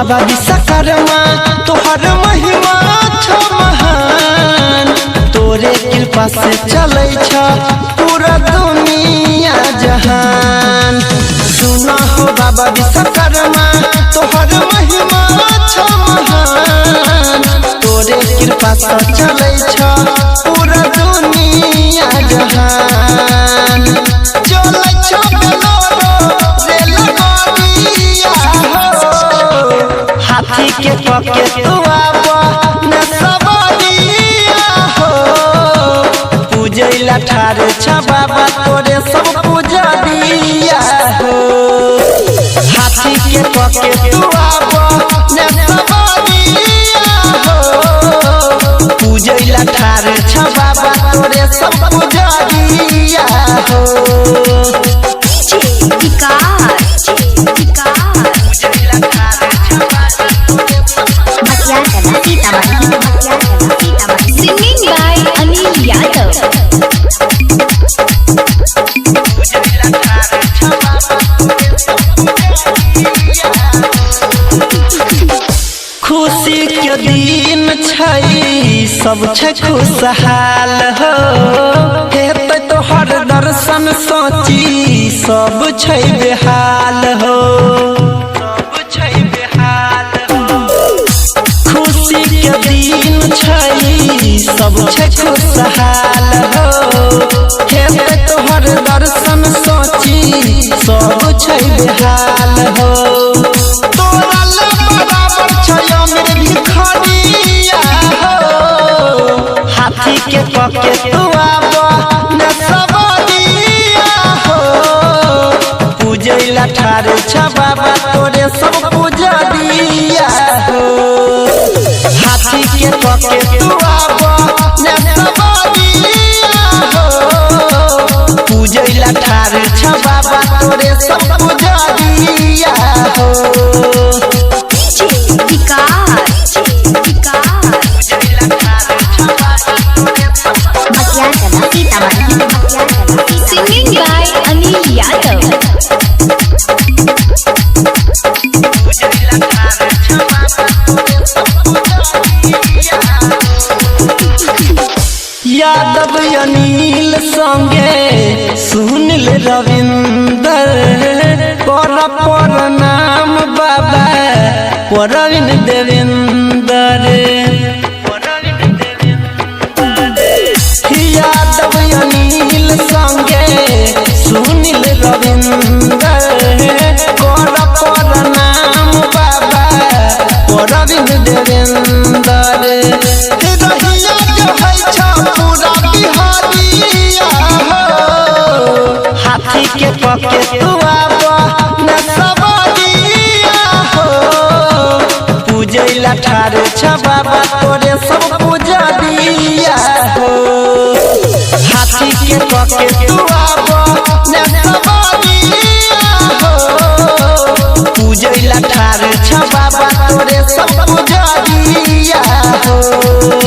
बाबा विश्वकर्मा तोहर महिमा छ महान। तोरे कृपा से चलै छ पूरा दुनिया जहान। सुना हो बाबा विश्वकर्मा तोहर महिमा छ महान। तोरे कृपा से चलै छ पूरा दुनिया जहान। चलै छ बेलोरो रेल गाड़िया हो, हाथी के पके तू आबा न सवारिया हो। पूजैला ठार छ बाबा तोरे सब पूजा दिया हो। हाथी के पके तू आबा न सवारिया हो। पूजैला ठार छ बाबा तोरे सब पूजा दिया हो। Singing by Anil Yadav. खुशी के दिन छै सब छै खुशहाल हो। हेतै तोहर दर्शन सोची सब छै बेहाल हो। खुशी के दिन छै सब छै खुशहाल हो। हेतै तोहर दर्शन सोची सब छै बेहाल हो। तोरा ले बराबर छै अमीर भिखारिया हो। हाथी के पके तू आबा न सवारिया हो। पूजैला ठार छ बाबा तोरे सब पूजा दिया हो। हाथी के पके तू आबा न सवारिया हो। पूजैला ठार छ बाबा तोरे सब पूजा दिया हो। Singing by Anil Yadav. Yadav Anil संगे सुनील रविंदर कर प्रणाम बाबा प्रवीण देवेंदर। यादव अनिल संगे सुनील रविंदर कर प्रणाम बाबा प्रवीण देवेंदर। रहिया जो है छ पूरा बिहारिया हो। हाथी के पके तू आबा न सवारिया हो। पूजैला ठार छ बाबा तोरे सब पूजा दिया हो। हाथी के पके